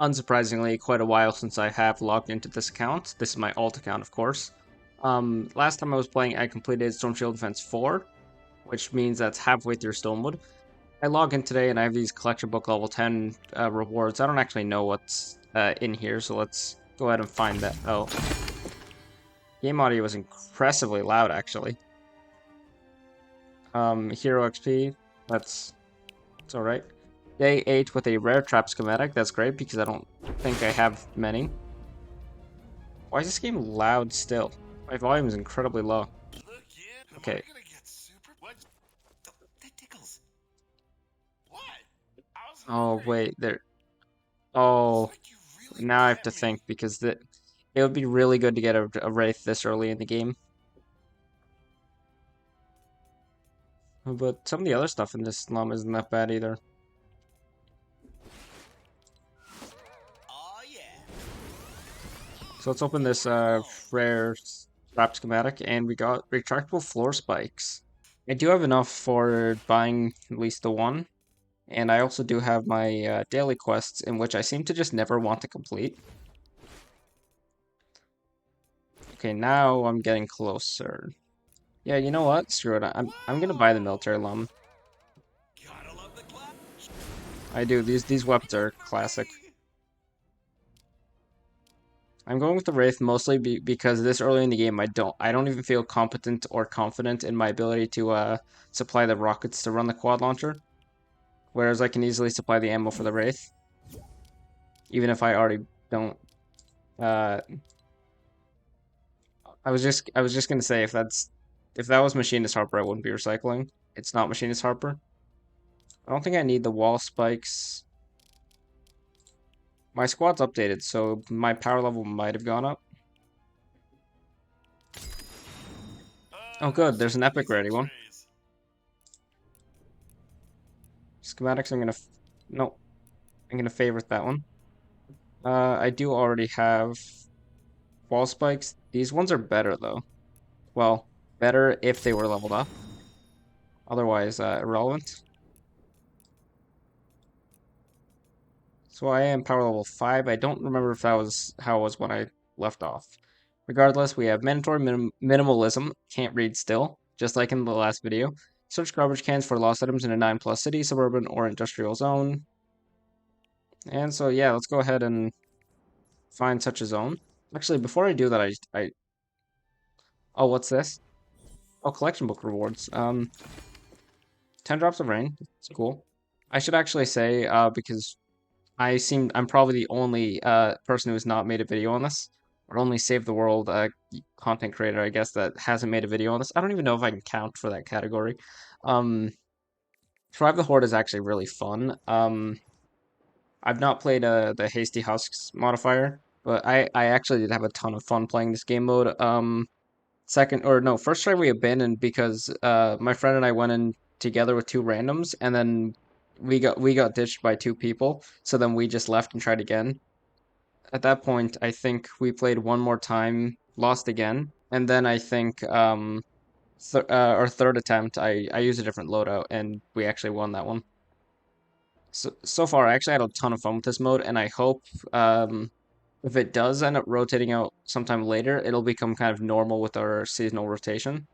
unsurprisingly, quite a while since I have logged into this account. This is my alt account, of course. Last time I was playing, I completed Storm Shield Defense 4, which means that's halfway through Stonewood. I log in today and I have these collection book level 10 rewards. I don't actually know what's in here, so let's go ahead and find that. Oh. Game audio was impressively loud, actually. Hero XP, it's alright. Day 8 with a rare trap schematic, that's great because I don't think I have many. Why is this game loud still? My volume is incredibly low. Okay. Oh, wait, there. Oh, now I have to think because it would be really good to get a Wraith this early in the game. But some of the other stuff in this llama isn't that bad either. So let's open this rare trap schematic, and we got retractable floor spikes. I do have enough for buying at least the one, and I also do have my daily quests, in which I seem to just never want to complete. Okay, now I'm getting closer. Yeah, you know what? Screw it. I'm gonna buy the military llama. I do. These weapons are classic. I'm going with the Wraith mostly because this early in the game I don't even feel competent or confident in my ability to supply the rockets to run the quad launcher. Whereas I can easily supply the ammo for the Wraith. Even if I already don't. I was just gonna say if that was Machinist Harper, I wouldn't be recycling. It's not Machinist Harper. I don't think I need the wall spikes. My squad's updated, so my power level might have gone up. Oh good, there's an epic ready one. Schematics, no, I'm gonna favorite that one. I do already have wall spikes. These ones are better though. Well, better if they were leveled up. Otherwise, irrelevant. So I am power level 5. I don't remember if that was how it was when I left off. Regardless, we have mandatory minimalism. Can't read still, just like in the last video. Search garbage cans for lost items in a 9+ city, suburban, or industrial zone. And so yeah, let's go ahead and find such a zone. Actually, before I do that, oh, what's this? Oh, collection book rewards. 10 drops of rain. It's cool. I should actually say, because I'm probably the only person who has not made a video on this, or only Save the World content creator, I guess, that hasn't made a video on this. I don't even know if I can count for that category. Survive the Horde is actually really fun. I've not played the Hasty Husks modifier, but I actually did have a ton of fun playing this game mode. First try we abandoned because my friend and I went in together with two randoms, and then we got ditched by two people. So then we just left and tried again. At that point, I think we played one more time, lost again, and then I think our third attempt, I used a different loadout, and we actually won that one. So far, I actually had a ton of fun with this mode, and I hope if it does end up rotating out sometime later, it'll become kind of normal with our seasonal rotation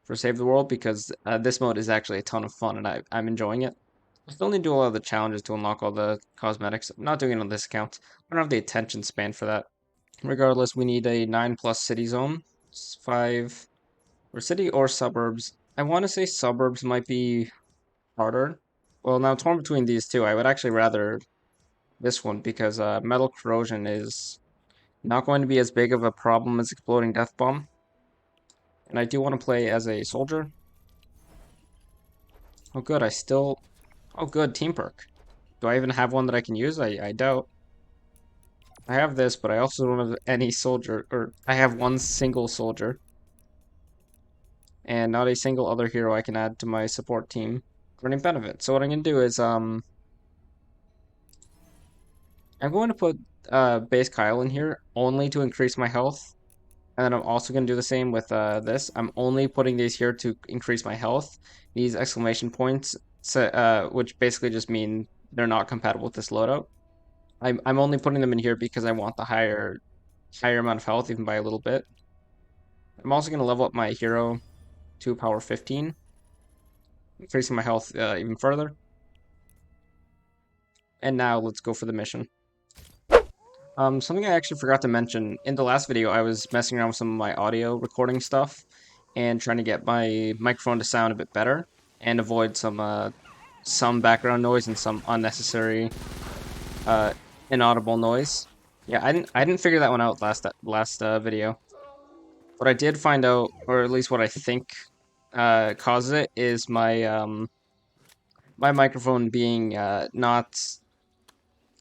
for Save the World, because this mode is actually a ton of fun and I'm enjoying it. I still need to do a lot of the challenges to unlock all the cosmetics. I'm not doing it on this account. I don't have the attention span for that. Regardless, we need a 9+ city zone. 5 or city or suburbs. I want to say suburbs might be harder. Well, now torn between these two. I would actually rather this one because metal corrosion is not going to be as big of a problem as exploding death bomb. And I do want to play as a soldier. Oh good, oh good, team perk. Do I even have one that I can use? I doubt. I have this, but I also don't have any soldier, or I have one single soldier. And not a single other hero I can add to my support team for any benefit. So what I'm going to do is, I'm going to put base Kyle in here only to increase my health. And then I'm also going to do the same with this. I'm only putting these here to increase my health. These exclamation points, which basically just mean they're not compatible with this loadout. I'm only putting them in here because I want the higher amount of health, even by a little bit. I'm also going to level up my hero to power 15, increasing my health even further. And now let's go for the mission. Something I actually forgot to mention, in the last video I was messing around with some of my audio recording stuff and trying to get my microphone to sound a bit better and avoid some background noise and some unnecessary inaudible noise. Yeah, I didn't figure that one out last video. What I did find out, or at least what I think causes it, is my microphone being not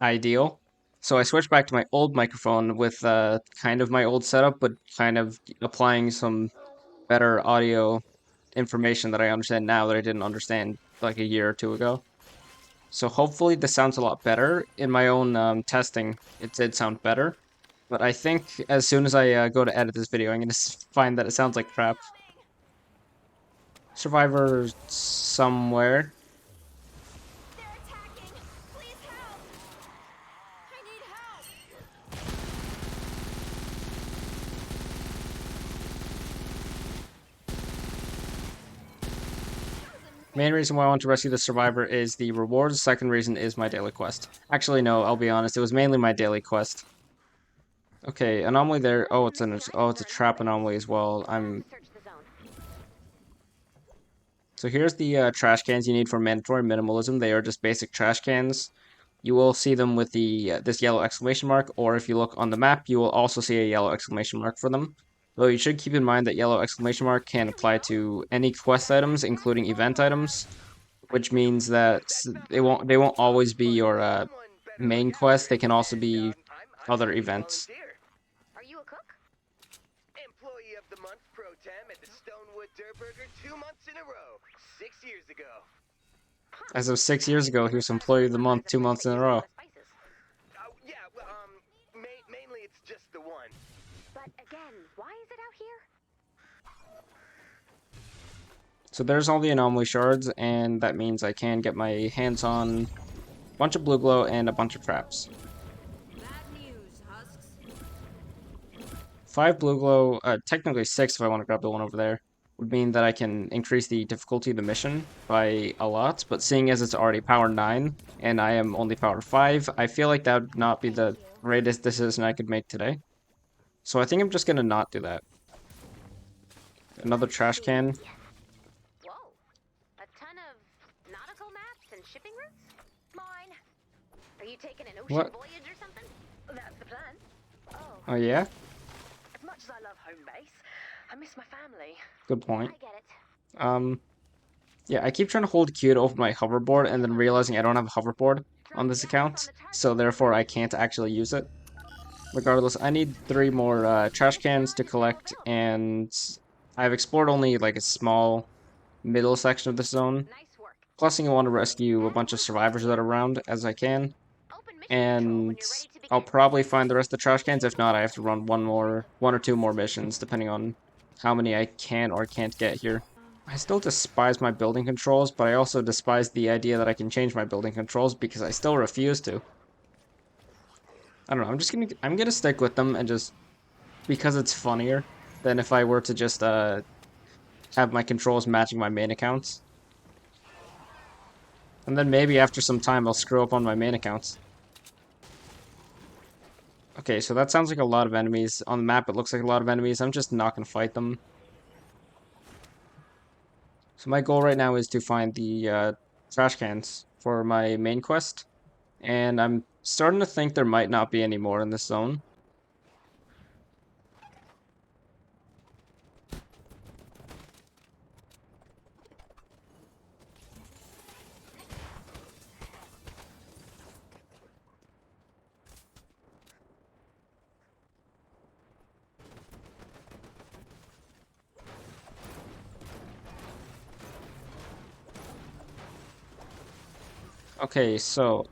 ideal. So I switched back to my old microphone with kind of my old setup, but kind of applying some better audio information that I understand now that I didn't understand like a year or two ago. So hopefully this sounds a lot better. In my own testing, it did sound better. But I think as soon as I go to edit this video, I'm going to find that it sounds like crap. Survivor somewhere. They're attacking! Please help! I need help! Main reason why I want to rescue the survivor is the rewards. Second reason is my daily quest. Actually, no, I'll be honest. It was mainly my daily quest. Okay, anomaly there. Oh, it's a trap anomaly as well. So here's the trash cans you need for mandatory minimalism. They are just basic trash cans. You will see them with the this yellow exclamation mark, or if you look on the map, you will also see a yellow exclamation mark for them. Though you should keep in mind that yellow exclamation mark can apply to any quest items, including event items, which means that they won't always be your main quest. They can also be other events. Are you a cook? Employee of the Month Pro Tem at the Stonewood Burger 2 months in a row, 6 years ago. As of 6 years ago, he was Employee of the Month 2 months in a row. Yeah, well, mainly it's just the one. But again, why is it out here? So there's all the anomaly shards, and that means I can get my hands on a bunch of blue glow and a bunch of traps. Bad news, husks. 5 blue glow, technically 6 if I want to grab the one over there, would mean that I can increase the difficulty of the mission by a lot, but seeing as it's already power 9, and I am only power 5, I feel like that would not be the greatest decision I could make today. So I think I'm just gonna not do that. Another trash can. Whoa. A ton of nautical maps and shipping routes? Mine. Are you taking an ocean What? voyage or something? That's the plan. Oh yeah? As much as I love home base, I miss my family. Good point. I get it. Yeah, I keep trying to hold Q to open my hoverboard and then realizing I don't have a hoverboard on this account, so therefore I can't actually use it. Regardless, I need 3 more trash cans to collect, and I've explored only like a small middle section of the zone. Nice work. Plus, I want to rescue a bunch of survivors that are around as I can, Open mission control when and you're ready to I'll begin. probably find the rest of the trash cans. If not, I have to run one or two more missions, depending on how many I can or can't get here. I still despise my building controls, but I also despise the idea that I can change my building controls because I still refuse to. I don't know, I'm gonna stick with them and just because it's funnier than if I were to just have my controls matching my main accounts. And then maybe after some time I'll screw up on my main accounts. Okay, so that sounds like a lot of enemies. On the map it looks like a lot of enemies. I'm just not gonna fight them. So my goal right now is to find the trash cans for my main quest. And I'm starting to think there might not be any more in this zone. Okay, so,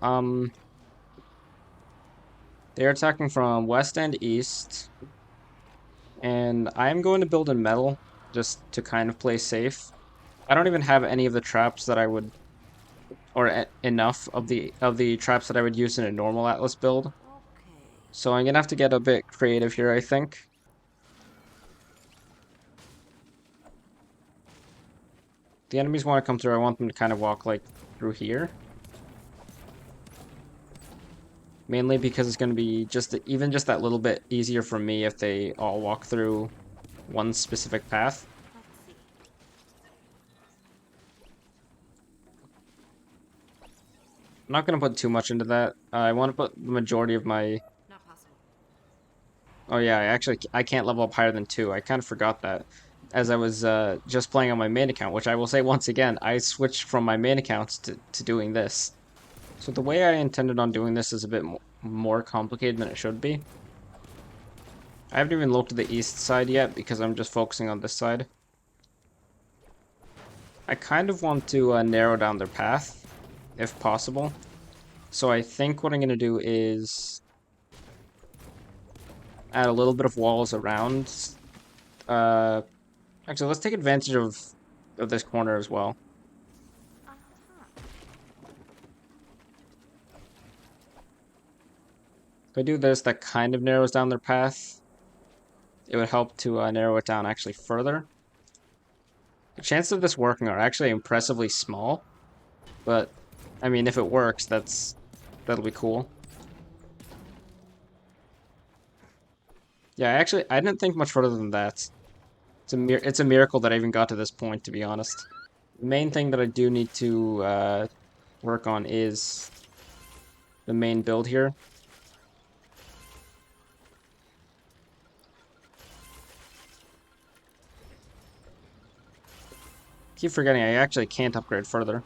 they're attacking from west and east. And I'm going to build in metal, just to kind of play safe. I don't even have any of the traps that I would or enough of the traps that I would use in a normal Atlas build. So I'm gonna have to get a bit creative here, I think. The enemies want to come through, I want them to kind of walk like through here. Mainly because it's going to be even just that little bit easier for me if they all walk through one specific path. I'm not going to put too much into that. I want to put the majority of my... Not possible. Oh yeah, I can't level up higher than 2. I kind of forgot that. As I was just playing on my main account, which I will say once again, I switched from my main account to doing this. So the way I intended on doing this is a bit more complicated than it should be. I haven't even looked at the east side yet because I'm just focusing on this side. I kind of want to narrow down their path, if possible. So I think what I'm going to do is add a little bit of walls around. Actually, let's take advantage of this corner as well. If I do this, that kind of narrows down their path. It would help to narrow it down actually further. The chances of this working are actually impressively small, but I mean, if it works, that'll be cool. Yeah, actually, I didn't think much further than that. It's a miracle that I even got to this point, to be honest. The main thing that I do need to work on is the main build here. Keep forgetting I actually can't upgrade further.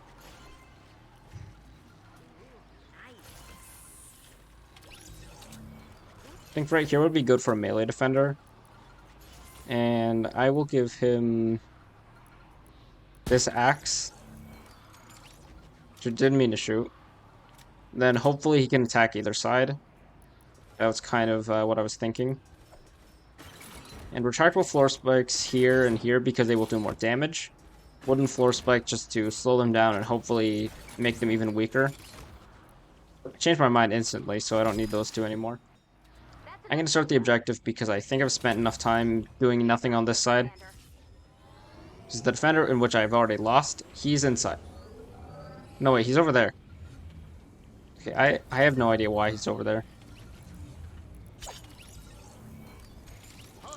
I think right here would be good for a melee defender. And I will give him this axe, which I didn't mean to shoot. Then hopefully he can attack either side. That was kind of what I was thinking. And retractable floor spikes here and here because they will do more damage. Wooden floor spike just to slow them down and hopefully make them even weaker. I changed my mind instantly, so I don't need those two anymore. I'm going to start the objective because I think I've spent enough time doing nothing on this side. This is the defender, in which I've already lost. He's inside. No, wait, he's over there. Okay, I have no idea why he's over there.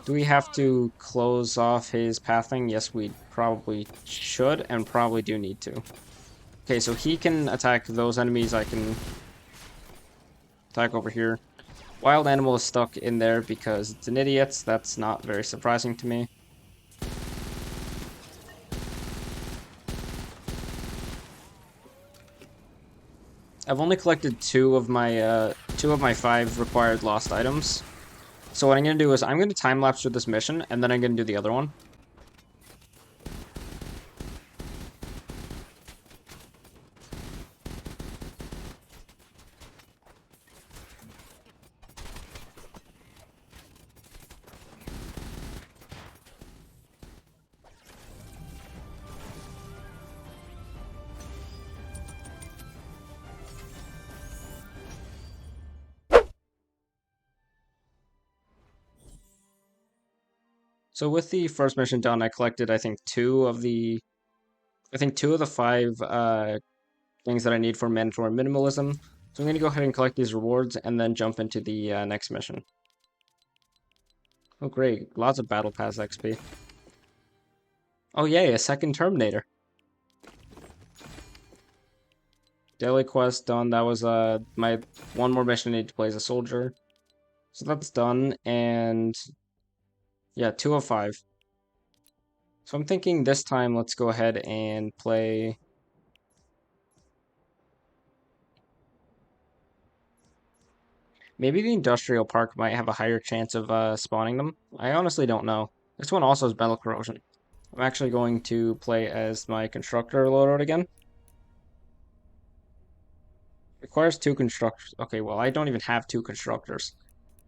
Do we have to close off his pathing? Yes, we probably should, and probably do need to. Okay, so he can attack those enemies. I can attack over here. Wild animal is stuck in there because it's an idiot. That's not very surprising to me. I've only collected two of my 5 required lost items. So what I'm going to do is I'm going to time-lapse through this mission, and then I'm going to do the other one. So with the first mission done, I collected, I think, two of the 5 things that I need for mandatory minimalism. So I'm going to go ahead and collect these rewards and then jump into the next mission. Oh great, lots of Battle Pass XP. Oh yay, a second Terminator. Daily quest done. That was my one more mission I need to play as a soldier. So that's done, and yeah, 2 of 5. So I'm thinking this time let's go ahead and play... Maybe the industrial park might have a higher chance of spawning them. I honestly don't know. This one also has metal corrosion. I'm actually going to play as my constructor loadout again. Requires 2 constructors. Okay, well, I don't even have 2 constructors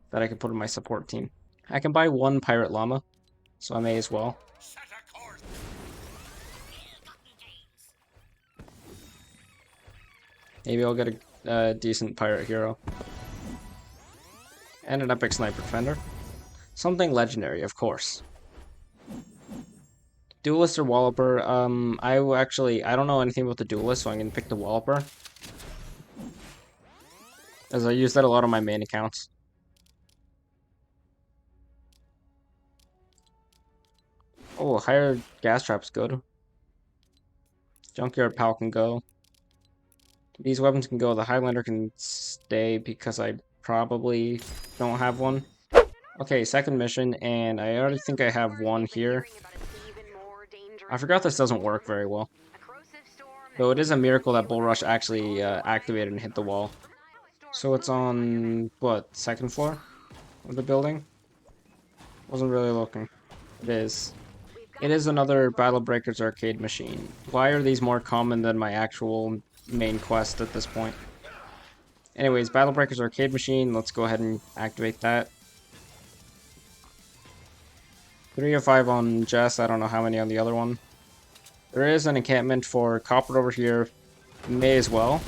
that I can put in my support team. I can buy 1 pirate llama, so I may as well. Maybe I'll get a decent pirate hero. And an epic sniper defender. Something legendary, of course. Duelist or Walloper? I don't know anything about the Duelist, so I'm gonna pick the Walloper. As I use that a lot on my main accounts. Oh, higher gas trap's good. Junkyard Pal can go. These weapons can go. The Highlander can stay because I probably don't have one. Okay, second mission, and I already think I have one here. I forgot this doesn't work very well. Though it is a miracle that Bull Rush actually activated and hit the wall. So it's on, what, second floor of the building? Wasn't really looking. It is. It is another Battle Breakers arcade machine. Why are these more common than my actual main quest at this point? Anyways, Battle Breakers arcade machine. Let's go ahead and activate that. 3 of 5 on Jess. I don't know how many on the other one. There is an encampment for Copper over here. May as well.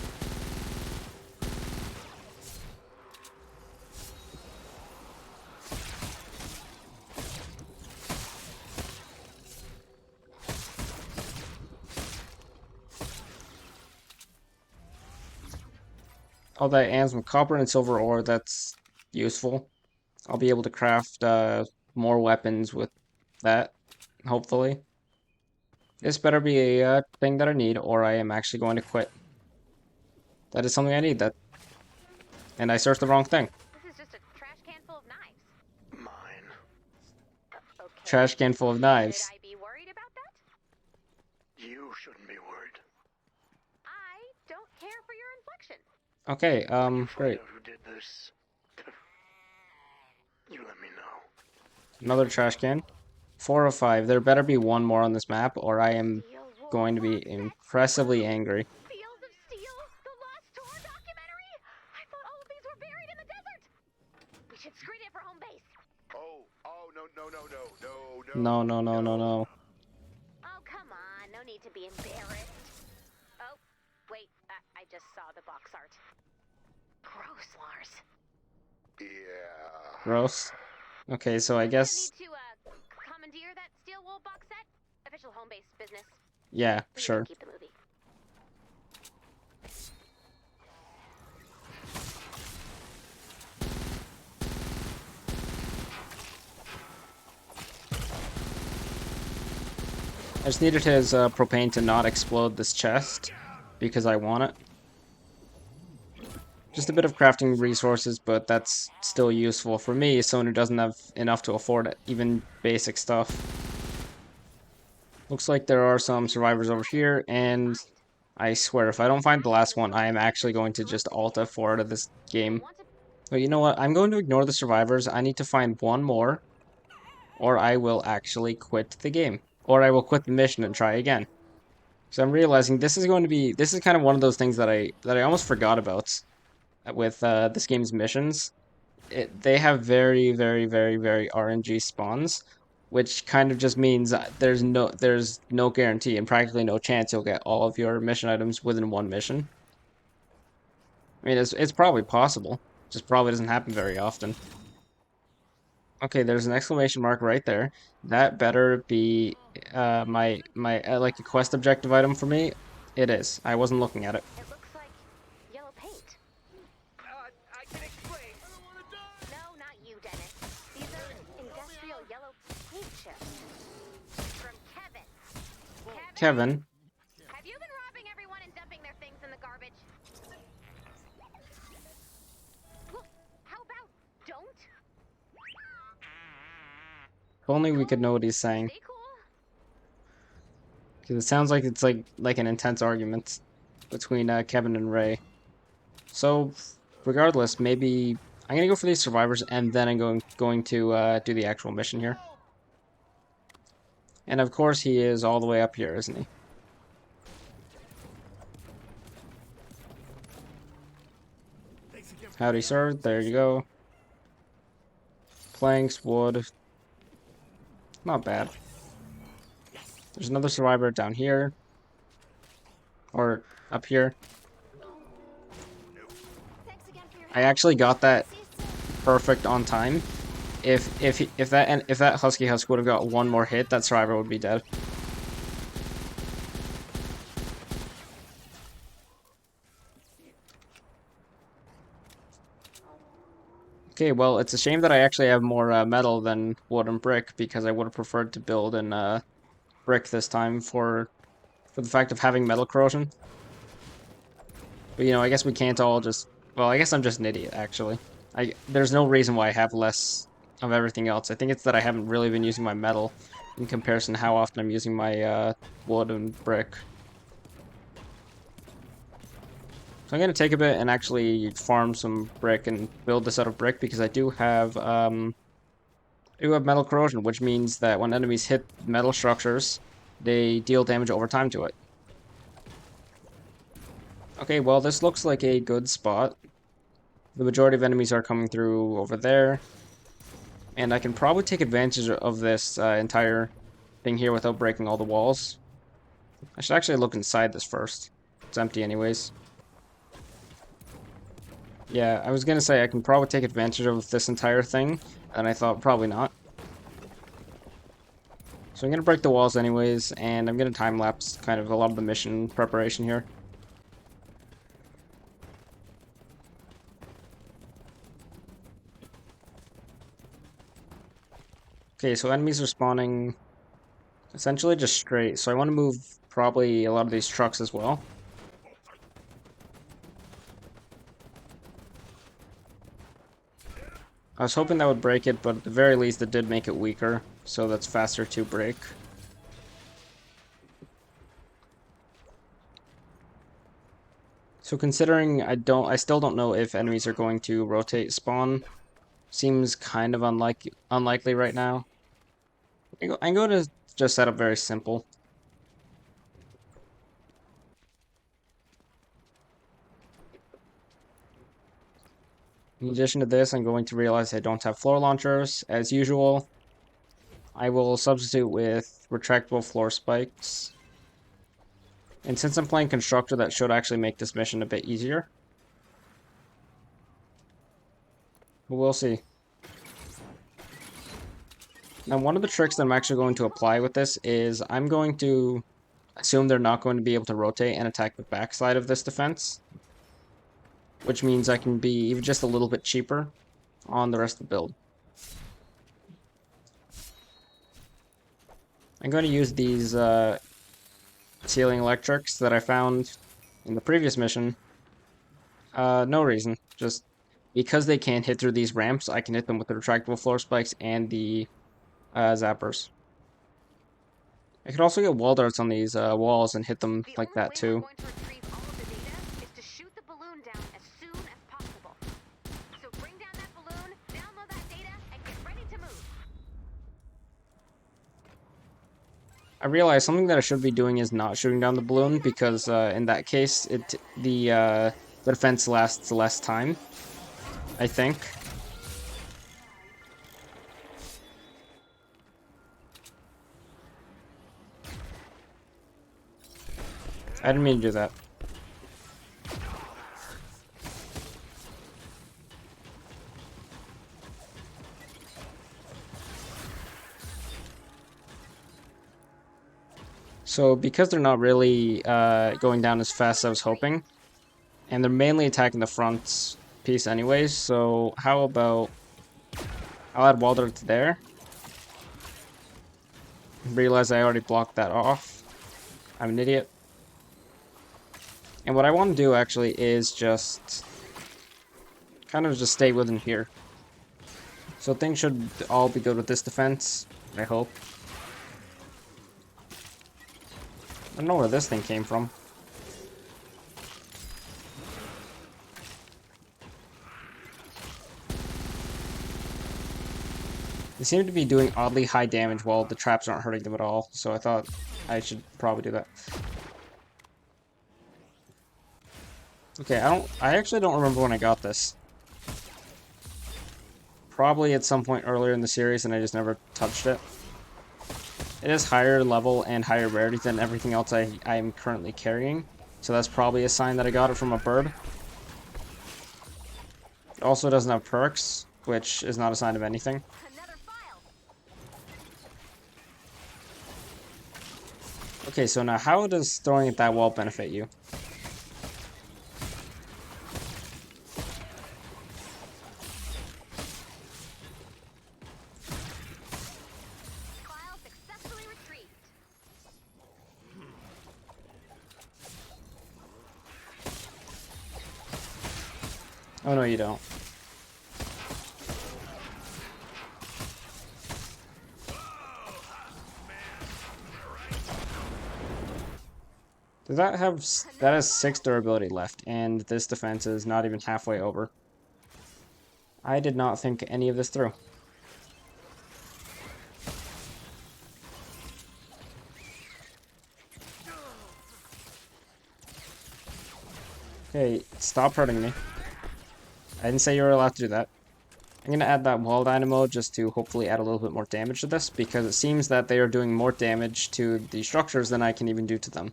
All that ends with copper and silver ore, that's useful. I'll be able to craft more weapons with that, hopefully. This better be a thing that I need, or I am actually going to quit. That is something I need, and I searched the wrong thing. This is just a trash can full of knives. Mine. Okay. Trash can full of knives. Should I be worried about that? You shouldn't be worried. I don't care for your inflection. Okay, great. Find out who did this. You let me know. Another trash can. 4 of 5. There better be one more on this map, or I am going to be impressively angry. Fields of Steel? The Lost Tour documentary? I thought all of these were buried in the desert. We should screen it for home base. Oh, no. No. Oh, come on. No need to be embarrassed. Oh, wait. I just saw the box art. Gross, Lars. Yeah. Gross. Okay, so I guess... Need to, commandeer that steel wool box set? Official home base business. Yeah, We sure. can keep the movie. I just needed his propane to not explode this chest, because I want it. Just a bit of crafting resources, but that's still useful for me, someone who doesn't have enough to afford it, even basic stuff. Looks like there are some survivors over here, and I swear, if I don't find the last one, I am actually going to just alt F4 out of this game. But you know what? I'm going to ignore the survivors. I need to find one more, or I will actually quit the game. Or I will quit the mission and try again. So I'm realizing this is kind of one of those things that I almost forgot about with this game's missions. They have very, very, very, very RNG spawns, which kind of just means there's no guarantee and practically no chance you'll get all of your mission items within one mission. I mean, it's probably possible, just probably doesn't happen very often. Okay, there's an exclamation mark right there. That better be my like a quest objective item for me. It is. I wasn't looking at it. It looks like yellow paint. I can explain. No, not you, Dennis. These are industrial yellow paint chips. From Kevin. Kevin. Have you been robbing everyone and dumping their things in the garbage? Well, how about don't? If only we could know what he's saying. Stay cool. Because it sounds like it's like an intense argument between Kevin and Ray. So, regardless, maybe I'm gonna go for these survivors, and then I'm going to do the actual mission here. And of course, he is all the way up here, isn't he? Howdy, sir. There you go. Planks, wood. Not bad. There's another survivor down here. Or up here. I actually got that perfect on time. If that Husky Husk would have got one more hit, that survivor would be dead. Okay, well, it's a shame that I actually have more metal than wood and brick, because I would have preferred to build in brick this time for the fact of having metal corrosion. But, you know, I guess we can't all just... Well, I guess I'm just an idiot, actually. There's no reason why I have less of everything else. I think it's that I haven't really been using my metal in comparison to how often I'm using my wood and brick. So I'm going to take a bit and actually farm some brick and build this out of brick, because I do have metal corrosion, which means that when enemies hit metal structures, they deal damage over time to it. Okay, well, this looks like a good spot. The majority of enemies are coming through over there. And I can probably take advantage of this entire thing here without breaking all the walls. I should actually look inside this first. It's empty anyways. Yeah, I was gonna say I can probably take advantage of this entire thing, and I thought probably not. So I'm gonna break the walls anyways, and I'm gonna time-lapse kind of a lot of the mission preparation here. Okay, so enemies are spawning essentially just straight, so I want to move probably a lot of these trucks as well. I was hoping that would break it, but at the very least it did make it weaker, so that's faster to break. So considering I still don't know if enemies are going to rotate spawn, seems kind of unlikely right now. I'm going to just set up very simple. In addition to this, I'm going to realize I don't have floor launchers. As usual, I will substitute with retractable floor spikes. And since I'm playing Constructor, that should actually make this mission a bit easier. But we'll see. Now, one of the tricks that I'm actually going to apply with this is I'm going to assume they're not going to be able to rotate and attack the backside of this defense, which means I can be even just a little bit cheaper on the rest of the build. I'm going to use these ceiling electrics that I found in the previous mission. No reason, just because they can't hit through these ramps, I can hit them with the retractable floor spikes and the zappers. I could also get wall darts on these walls and hit them like that too. I realize something that I should be doing is not shooting down the balloon, because in that case, the defense lasts less time, I think. I didn't mean to do that. So because they're not really going down as fast as I was hoping, and they're mainly attacking the front piece anyways, so how about I'll add wall dart there. Realize I already blocked that off. I'm an idiot. And what I want to do actually is just kind of just stay within here. So things should all be good with this defense, I hope. I don't know where this thing came from. They seem to be doing oddly high damage while the traps aren't hurting them at all, so I thought I should probably do that. Okay, I actually don't remember when I got this. Probably at some point earlier in the series and I just never touched it. It is higher level and higher rarity than everything else I am currently carrying, so that's probably a sign that I got it from a bird. also doesn't have perks, which is not a sign of anything. Another file. Okay, so now how does throwing at that wall benefit you? File successfully retrieved. Oh no, you don't. Does that have... That has 6 durability left, and this defense is not even halfway over. I did not think any of this through. Okay, stop hurting me. I didn't say you were allowed to do that. I'm going to add that wall dynamo just to hopefully add a little bit more damage to this, because it seems that they are doing more damage to the structures than I can even do to them.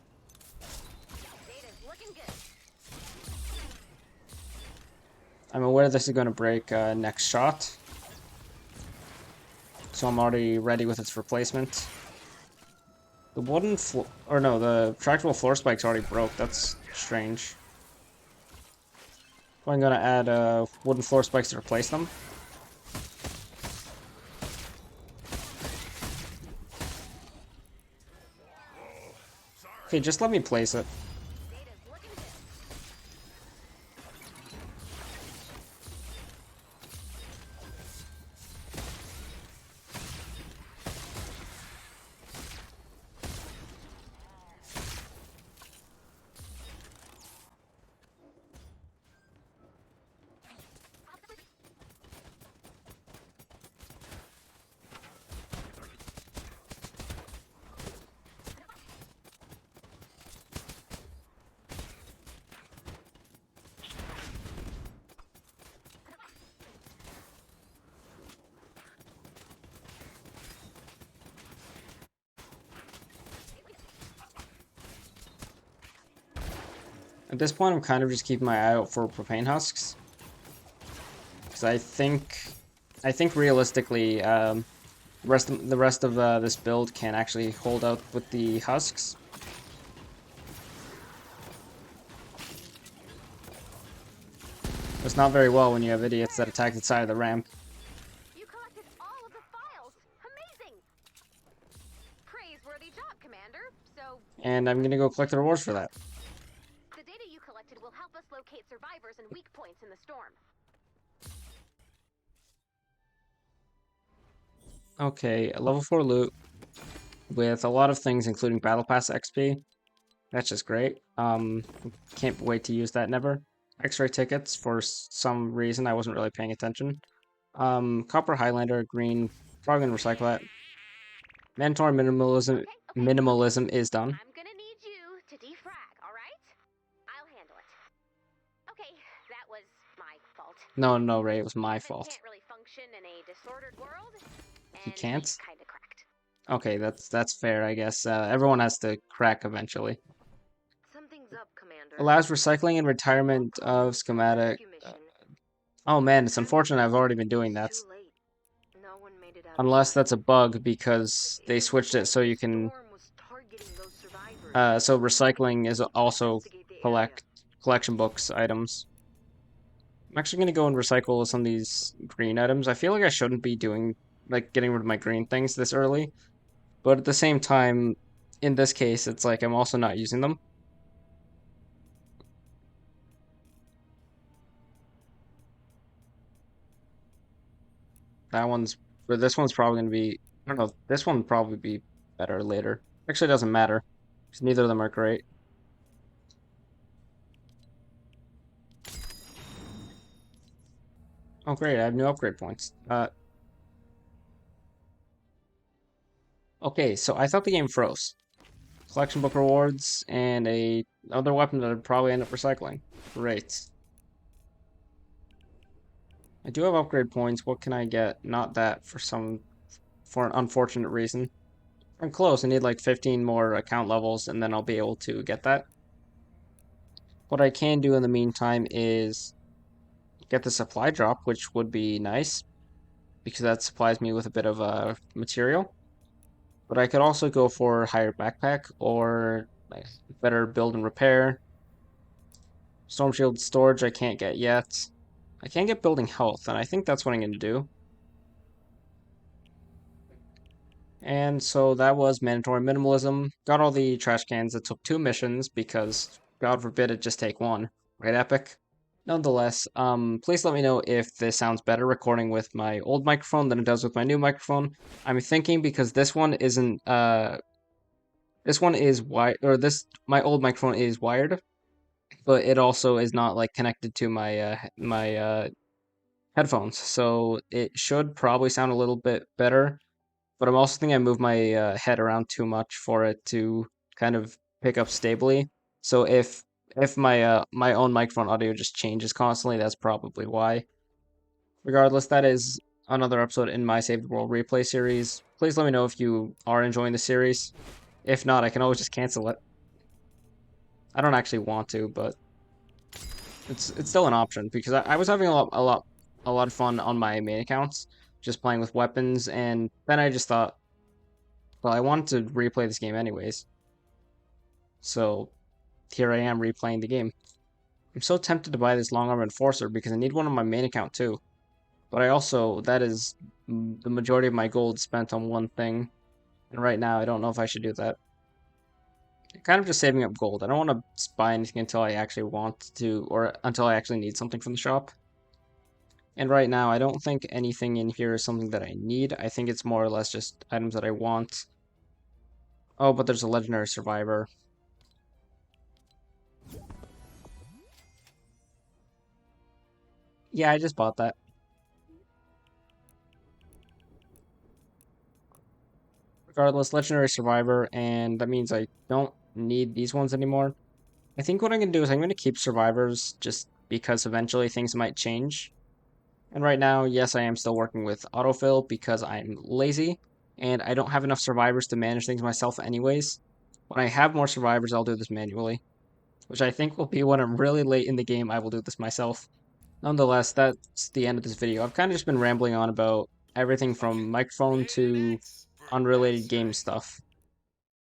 Data's looking good. I'm aware this is going to break next shot, so I'm already ready with its replacement. The wooden floor, or no, the tractable floor spikes already broke. That's strange. So I'm going to add wooden floor spikes to replace them. Okay, just let me place it. Data's looking good. At this point, I'm kind of just keeping my eye out for propane husks, because I think realistically, the rest of this build can actually hold out with the husks. It's not very well when you have idiots that attack the side of the ramp. You collected all of the files. Amazing. Praiseworthy job, Commander. So, And I'm gonna go collect the rewards for that. the data you collected will help us locate survivors and weak points in the storm. Okay, a level 4 loot with a lot of things, including Battle Pass XP. That's just great. Can't wait to use that never. X-ray tickets for some reason I wasn't really paying attention. Copper Highlander, green. Probably gonna recycle that. Mandatory minimalism. Okay. Minimalism is done. I'm gonna need you to defrag, all right? I'll handle it. Okay, that was my fault. No, Ray, it was my Humans fault. can't really function in a disordered world, He and can't? we kinda cracked. Okay, that's fair, I guess. Everyone has to crack eventually. Something's up, Commander. Allows recycling and retirement of schematic. Oh man, it's unfortunate I've already been doing that. No one made it out Unless that's a bug because they switched it so you can. So recycling is also collection books items. I'm actually gonna go and recycle some of these green items. I feel like I shouldn't be doing like getting rid of my green things this early, but at the same time, in this case, it's like I'm also not using them. That one's, or this one's probably gonna be. I don't know. This one would probably be better later. Actually, it doesn't matter because neither of them are great. Oh great, I have new upgrade points. Okay, so I thought the game froze. Collection book rewards and another weapon that I'd probably end up recycling. Great. I do have upgrade points. What can I get? Not that for an unfortunate reason. I'm close. I need like 15 more account levels and then I'll be able to get that. What I can do in the meantime is get the supply drop, which would be nice because that supplies me with a bit of material. But I could also go for higher backpack or like better build and repair. Storm shield storage I can't get yet. I can get building health, and I think that's what I'm going to do. And so that was mandatory minimalism. Got all the trash cans. It took 2 missions because God forbid it just take one. Right, Epic? Nonetheless, please let me know if this sounds better recording with my old microphone than it does with my new microphone. I'm thinking because this one isn't this one is wired, or this my old microphone is wired, but it also is not like connected to my headphones, so it should probably sound a little bit better. But I'm also thinking I moved my head around too much for it to kind of pick up stably. So if my own microphone audio just changes constantly, that's probably why. Regardless, that is another episode in my Save the World replay series. Please let me know if you are enjoying the series. If not, I can always just cancel it. I don't actually want to, but it's still an option because I was having a lot of fun on my main accounts, just playing with weapons, and then I just thought, well, I wanted to replay this game anyways. So here I am replaying the game. I'm so tempted to buy this long arm enforcer because I need one on my main account too. But I also, that is the majority of my gold spent on one thing. And right now I don't know if I should do that. I'm kind of just saving up gold. I don't want to buy anything until I actually want to, or until I actually need something from the shop. And right now I don't think anything in here is something that I need. I think it's more or less just items that I want. Oh, but there's a legendary survivor. Yeah, I just bought that. Regardless, legendary survivor, and that means I don't need these ones anymore. I think what I'm going to do is I'm going to keep survivors just because eventually things might change. And right now, yes, I am still working with autofill because I'm lazy and I don't have enough survivors to manage things myself anyways. When I have more survivors, I'll do this manually, which I think will be when I'm really late in the game, I will do this myself. Nonetheless, that's the end of this video. I've kind of just been rambling on about everything from microphone to unrelated game stuff.